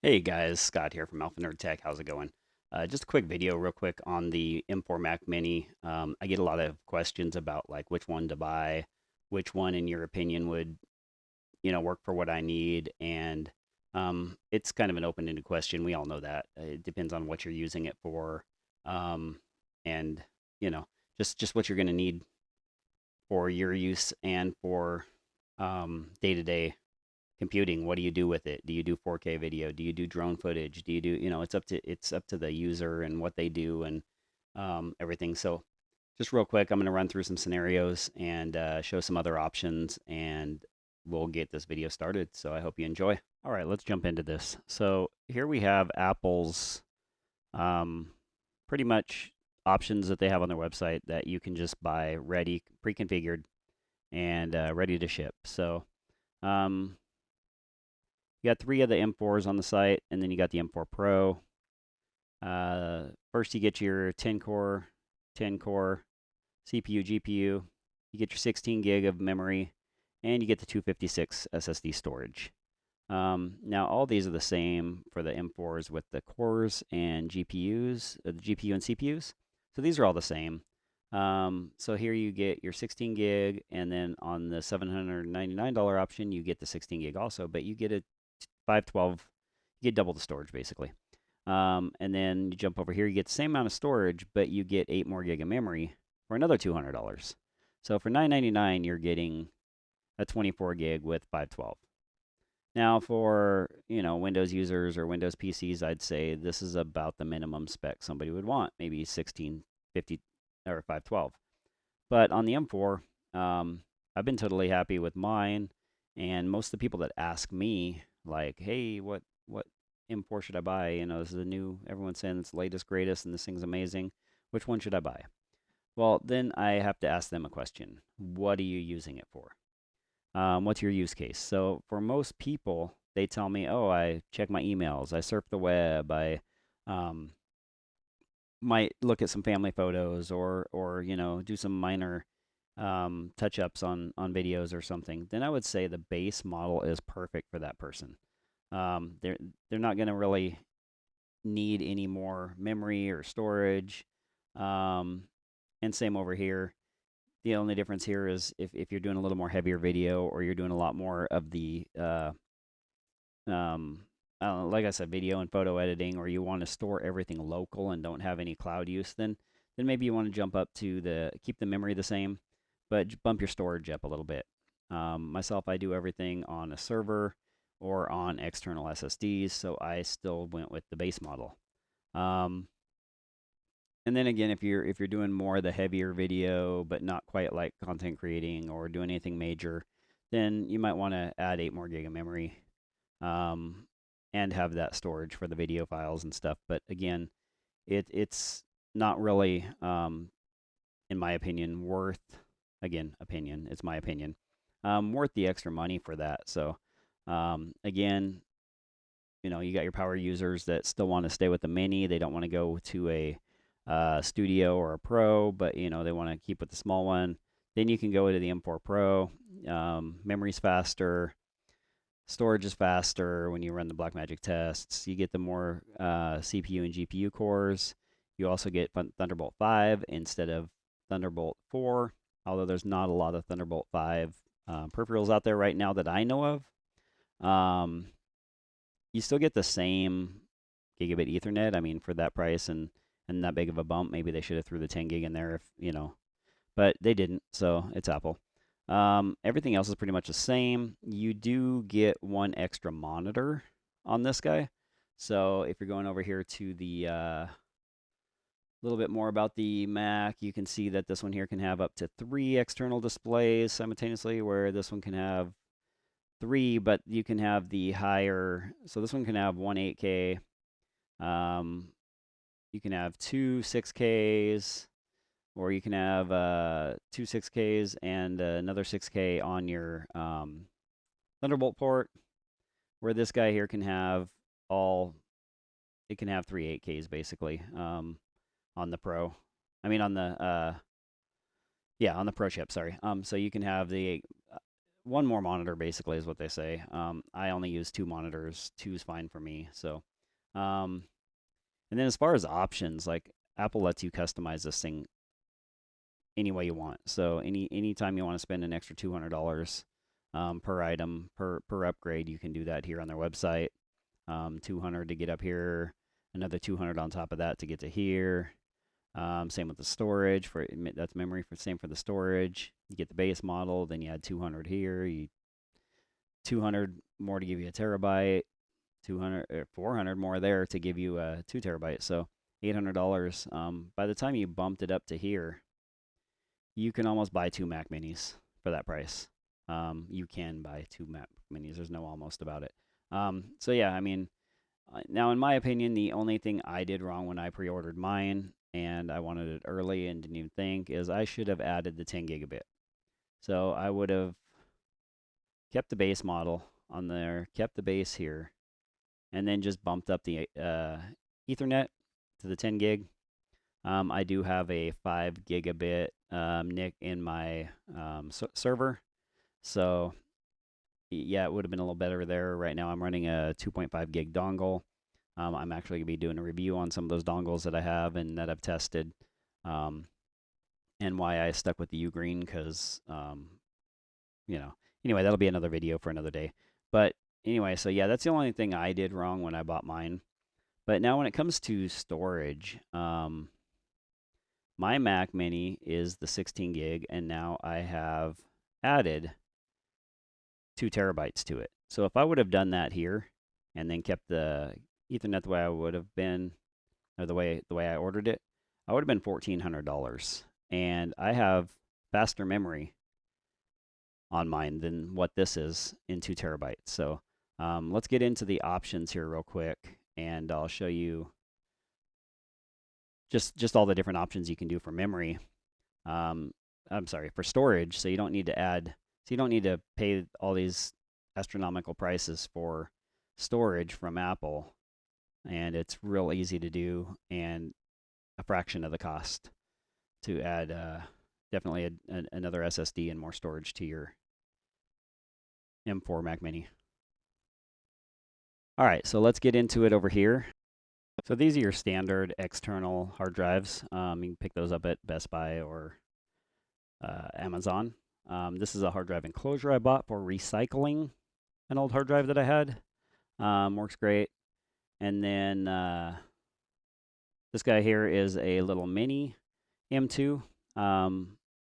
Hey guys, Scott here from Alpha Nerd Tech. How's it going? Just a quick video, real quick, on the M4 Mac Mini. I get a lot of questions about like which one to buy, which one, in your opinion, would work for what I need, and it's kind of an open-ended question. We all know that. It depends on what you're using it for, and you know, just what you're going to need for your use and for day-to-day computing. What do you do with it? Do you do 4K video? Do you do drone footage? Do you do, it's up to the user and what they do and everything. So just real quick, I'm going to run through some scenarios and show some other options, and we'll get this video started. So I hope you enjoy. All right, let's jump into this. So here we have Apple's um, pretty much options that they have on their website that you can just buy ready, pre-configured, and ready to ship. So um, you got three of the M4s on the site, and then you got the M4 Pro. First, you get your 10 core CPU, GPU. You get your 16 gig of memory, and you get the 256 SSD storage. Now, all these are the same for the M4s with the cores and GPUs, the GPU and CPUs. So these are all the same. So here you get your 16 gig, and then on the $799 option, you get the 16 gig also, but you get a 512, you get double the storage basically. And then you jump over here, you get the same amount of storage, but you get 8 more gig of memory for another $200. So for $999, you're getting a 24 gig with 512. Now for, Windows users or Windows PCs, I'd say this is about the minimum spec somebody would want, maybe 1650 or 512. But on the M4, I've been totally happy with mine, and most of the people that ask me, like, hey, what M4 should I buy? This is the new, everyone's saying it's the latest, greatest, and this thing's amazing. Which one should I buy? Well, then I have to ask them a question. What are you using it for? What's your use case? So for most people, they tell me, oh, I check my emails, I surf the web, I um, might look at some family photos, or do some minor touch ups on videos or something. Then I would say the base model is perfect for that person. They're not going to really need any more memory or storage. And same over here. The only difference here is if you're doing a little more heavier video, or you're doing a lot more of the I don't know, like I said, video and photo editing, or you want to store everything local and don't have any cloud use, then maybe you want to jump up to keep the memory the same, but bump your storage up a little bit. Myself, I do everything on a server or on external SSDs, so I still went with the base model. And then again, if you're doing more of the heavier video, but not quite like content creating or doing anything major, then you might want to add 8 more gig of memory, um, and have that storage for the video files and stuff. But again, it's not really, in my opinion, it's my opinion, worth the extra money for that. So again, you got your power users that still want to stay with the mini. They don't want to go to a studio or a pro, but they want to keep with the small one. Then you can go to the M4 Pro. Memory's faster, storage is faster when you run the Blackmagic tests. You get the more CPU and GPU cores. You also get Thunderbolt 5 instead of Thunderbolt 4, although there's not a lot of Thunderbolt 5 peripherals out there right now that I know of. You still get the same gigabit Ethernet. I mean, for that price and that big of a bump, maybe they should have threw the 10 gig in there, but they didn't, so it's Apple. Everything else is pretty much the same. You do get one extra monitor on this guy. So if you're going over here to the little bit more about the Mac, you can see that this one here can have up to 3 external displays simultaneously, where this one can have 3, but you can have the higher. So this one can have one 8K. You can have 2 6Ks, or you can have 2 6Ks and another 6K on your Thunderbolt port, where this guy here can have it can have 3 8Ks basically, on the Pro. On the Pro chip, sorry. So you can have the one more monitor basically is what they say. I only use 2 monitors. 2 is fine for me. So, um, and then as far as options, like Apple lets you customize this thing any way you want. So anytime you want to spend an extra $200 per item per upgrade, you can do that here on their website. 200 to get up here, another 200 on top of that to get to here. Same with the storage for that's memory for same for the storage. You get the base model, then you add 200 here. 200 more to give you a terabyte. 200 or 400 more there to give you a 2 terabyte. So $800. By the time you bumped it up to here, you can almost buy 2 Mac Minis for that price. You can buy 2 Mac Minis. There's no almost about it. So yeah, I mean, now in my opinion, the only thing I did wrong when I pre-ordered mine and I wanted it early and didn't even think is I should have added the 10 gigabit. So I would have kept the base model on there, kept the base here, and then just bumped up the Ethernet to the 10 gig. I do have a 5 gigabit NIC in my server. So yeah, it would have been a little better there. Right now I'm running a 2.5 gig dongle. I'm actually going to be doing a review on some of those dongles that I have and that I've tested, and why I stuck with the Ugreen because, anyway, that'll be another video for another day. But anyway, so yeah, that's the only thing I did wrong when I bought mine. But now when it comes to storage, my Mac Mini is the 16 gig, and now I have added 2 terabytes to it. So if I would have done that here and then kept the Ethernet the way I would have been, or the way I ordered it, I would have been $1,400. And I have faster memory on mine than what this is in 2 terabytes. So let's get into the options here real quick, and I'll show you just all the different options you can do for memory. I'm sorry, for storage. So you don't need to add. So you don't need to pay all these astronomical prices for storage from Apple, and it's real easy to do and a fraction of the cost to add definitely another SSD and more storage to your M4 Mac Mini. All right, so let's get into it over here. So these are your standard external hard drives. You can pick those up at Best Buy or Amazon. This is a hard drive enclosure I bought for recycling an old hard drive that I had. Works great. And then this guy here is a little mini M2.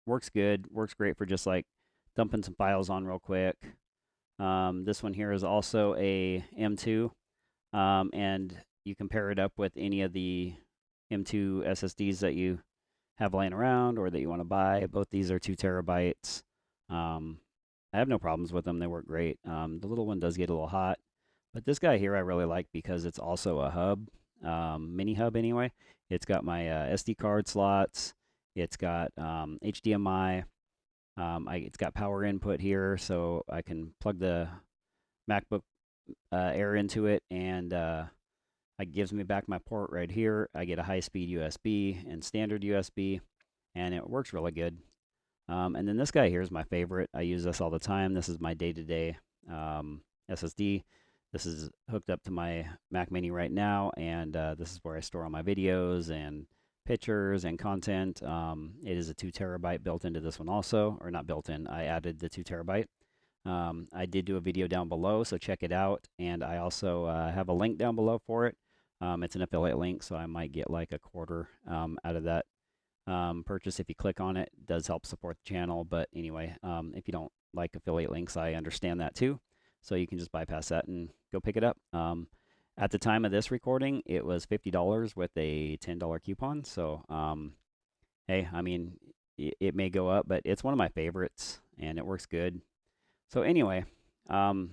Works good. Works great for just like dumping some files on real quick. This one here is also a M2. And you can pair it up with any of the M2 SSDs that you have laying around or that you want to buy. Both these are 2 terabytes. I have no problems with them. They work great. The little one does get a little hot, but this guy here I really like because it's also a hub, mini hub anyway. It's got my SD card slots. It's got HDMI. It's got power input here, so I can plug the MacBook Air into it, and it gives me back my port right here. I get a high-speed USB and standard USB, and it works really good. And then this guy here is my favorite. I use this all the time. This is my day-to-day SSD. This is hooked up to my Mac Mini right now, and this is where I store all my videos and pictures and content. It is a 2 terabyte built into this one also, or not built in. I added the 2 terabyte. I did do a video down below, so check it out. And I also have a link down below for it. It's an affiliate link, so I might get like a quarter out of that purchase if you click on it. It does help support the channel. But anyway, if you don't like affiliate links, I understand that too. So you can just bypass that and go pick it up. At the time of this recording, it was $50 with a $10 coupon. So, hey, I mean, it may go up, but it's one of my favorites and it works good. So anyway, there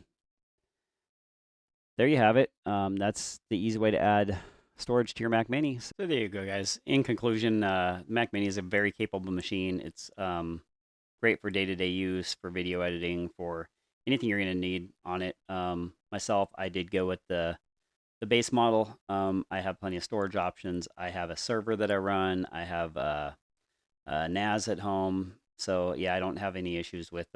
you have it. That's the easy way to add storage to your Mac Mini. So there you go, guys. In conclusion, Mac Mini is a very capable machine. It's great for day-to-day use, for video editing, for anything you're going to need on it. Myself, I did go with the base model. I have plenty of storage options. I have a server that I run. I have a NAS at home. So yeah, I don't have any issues with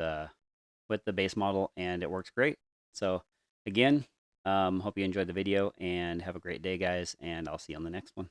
with the base model, and it works great. So again, hope you enjoyed the video, and have a great day, guys, and I'll see you on the next one.